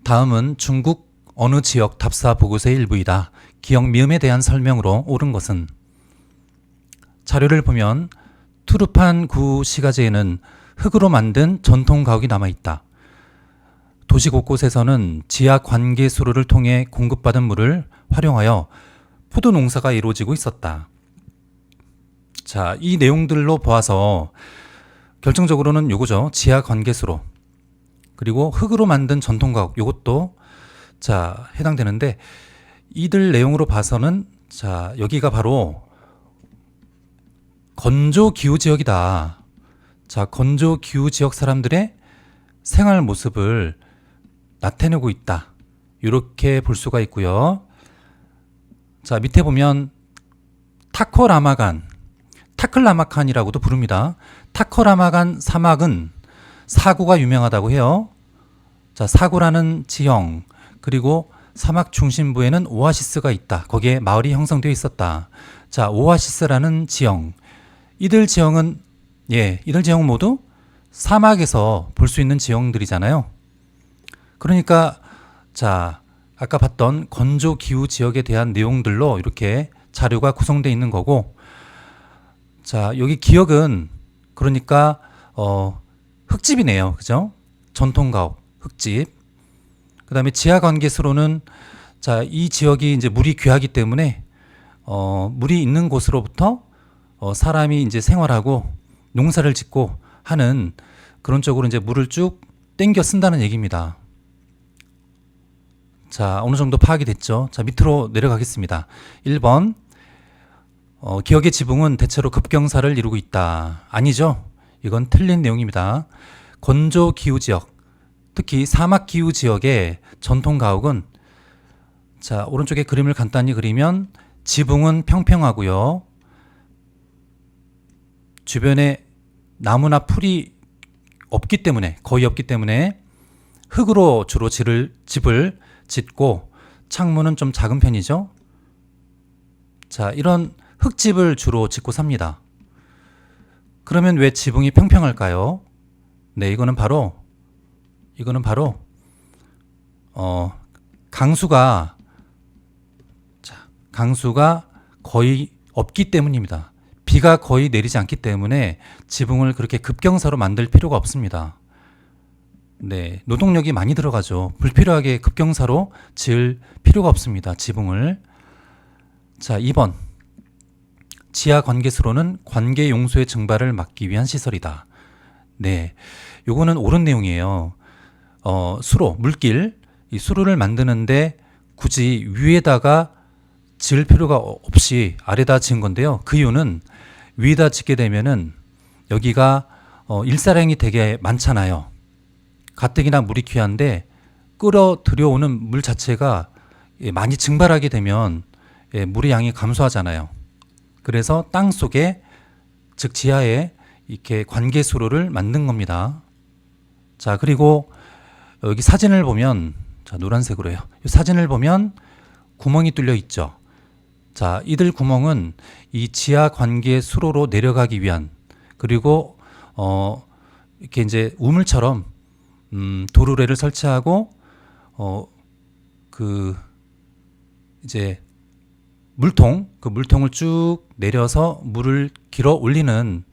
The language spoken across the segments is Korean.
다음은 중국 어느 지역 답사 보고서의 일부이다. 기역 미음에 대한 설명으로 옳은 것은 자료를 보면 투르판 구 시가지에는 흙으로 만든 전통 가옥이 남아있다. 도시 곳곳에서는 지하 관계 수로를 통해 공급받은 물을 활용하여 포도 농사가 이루어지고 있었다. 자, 이 내용들로 보아서 결정적으로는 요거죠. 지하 관계 수로. 그리고 흙으로 만든 전통 가옥 요것도 자, 해당되는데 이들 내용으로 봐서는 자, 여기가 바로 건조 기후 지역이다. 자, 건조 기후 지역 사람들의 생활 모습을 나타내고 있다. 이렇게 볼 수가 있고요. 자, 밑에 보면 타클라마칸이라고도 부릅니다. 타클라마칸 사막은 사구가 유명하다고 해요. 자, 사구라는 지형 그리고 사막 중심부에는 오아시스가 있다. 거기에 마을이 형성되어 있었다. 자, 오아시스라는 지형. 이들 지형은 모두 사막에서 볼 수 있는 지형들이잖아요. 그러니까 자, 아까 봤던 건조 기후 지역에 대한 내용들로 이렇게 자료가 구성되어 있는 거고, 자, 여기 기역은 그러니까 흙집이네요. 그죠? 전통 가옥, 흙집. 그다음에 지하 관계수로는 자, 이 지역이 이제 물이 귀하기 때문에 물이 있는 곳으로부터 사람이 이제 생활하고 농사를 짓고 하는 그런 쪽으로 이제 물을 쭉 땡겨 쓴다는 얘기입니다. 자, 어느 정도 파악이 됐죠? 자, 밑으로 내려가겠습니다. 1번. 기역의 지붕은 대체로 급경사를 이루고 있다. 아니죠? 이건 틀린 내용입니다. 건조 기후 지역, 특히 사막 기후 지역의 전통 가옥은 자, 오른쪽에 그림을 간단히 그리면 지붕은 평평하고요. 주변에 나무나 풀이 없기 때문에, 거의 없기 때문에 흙으로 주로 집을 짓고 창문은 좀 작은 편이죠. 자, 이런 흙집을 주로 짓고 삽니다. 그러면 왜 지붕이 평평할까요? 네, 이거는 바로 강수가 거의 없기 때문입니다. 비가 거의 내리지 않기 때문에 지붕을 그렇게 급경사로 만들 필요가 없습니다. 네, 노동력이 많이 들어가죠. 불필요하게 급경사로 지을 필요가 없습니다. 지붕을. 자, 2번. 지하 관계수로는 관계 용소의 증발을 막기 위한 시설이다. 네, 요거는 옳은 내용이에요. 수로, 물길, 이 수로를 만드는데 굳이 위에다가 지을 필요가 없이 아래다 지은 건데요. 그 이유는 위에다 짓게 되면은 여기가 일사량이 되게 많잖아요. 가뜩이나 물이 귀한데 끌어들여오는 물 자체가 많이 증발하게 되면 물의 양이 감소하잖아요. 그래서 땅 속에, 즉 지하에 이렇게 관계수로를 만든 겁니다. 자, 그리고 여기 사진을 보면, 자, 노란색으로 해요. 이 사진을 보면 구멍이 뚫려 있죠. 자, 이들 구멍은 이 지하 관계 수로로 내려가기 위한, 그리고 이렇게 이제 우물처럼 도르래를 설치하고 이제 그 물통을 쭉 내려서 물을 길어 올리는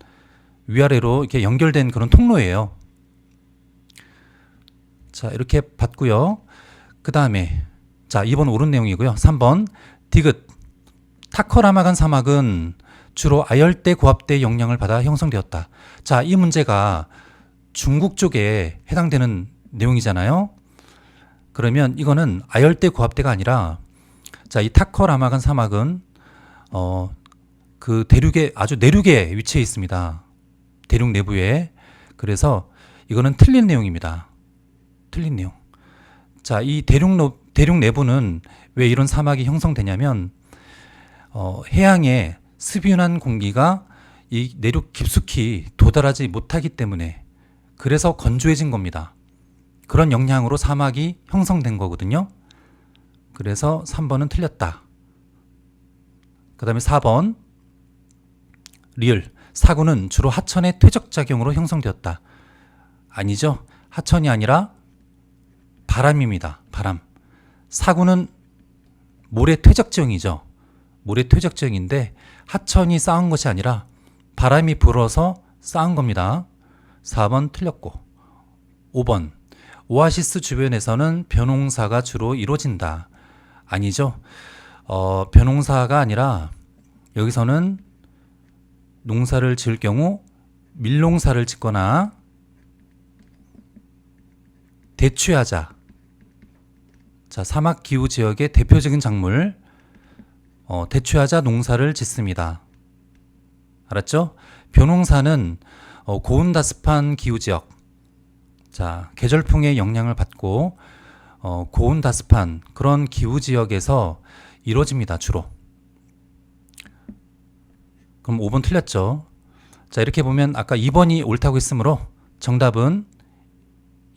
위아래로 이렇게 연결된 그런 통로예요. 자, 이렇게 봤고요. 그 다음에 자, 2번 옳은 내용이고요. 3번 디귿. 타커라마간 사막은 주로 아열대 고압대의 영향을 받아 형성되었다. 자, 이 문제가 중국 쪽에 해당되는 내용이잖아요. 그러면 이거는 아열대 고압대가 아니라, 자, 이 타커라마간 사막은 그 대륙의 아주 내륙에 위치해 있습니다. 대륙 내부에. 그래서 이거는 틀린 내용입니다. 틀린 내용. 자, 이 대륙 내부는 왜 이런 사막이 형성되냐면 해양에 습윤한 공기가 이 내륙 깊숙이 도달하지 못하기 때문에, 그래서 건조해진 겁니다. 그런 영향으로 사막이 형성된 거거든요. 그래서 3번은 틀렸다. 그 다음에 4번 리을. 사구는 주로 하천의 퇴적작용으로 형성되었다. 아니죠. 하천이 아니라 바람입니다. 바람. 사구는 모래 퇴적지형이죠. 모래 퇴적지형인데 하천이 쌓은 것이 아니라 바람이 불어서 쌓은 겁니다. 4번 틀렸고 5번 오아시스 주변에서는 벼농사가 주로 이루어진다. 아니죠. 벼농사가 아니라 여기서는 농사를 지을 경우 밀농사를 짓거나 대추야자. 자, 사막 기후 지역의 대표적인 작물 대추야자 농사를 짓습니다. 알았죠? 벼농사는 고온 다습한 기후 지역, 자, 계절풍의 영향을 받고 고온 다습한 그런 기후 지역에서 이루어집니다. 주로. 그럼 5번 틀렸죠. 자, 이렇게 보면 아까 2번이 옳다고 했으므로 정답은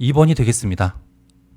2번이 되겠습니다.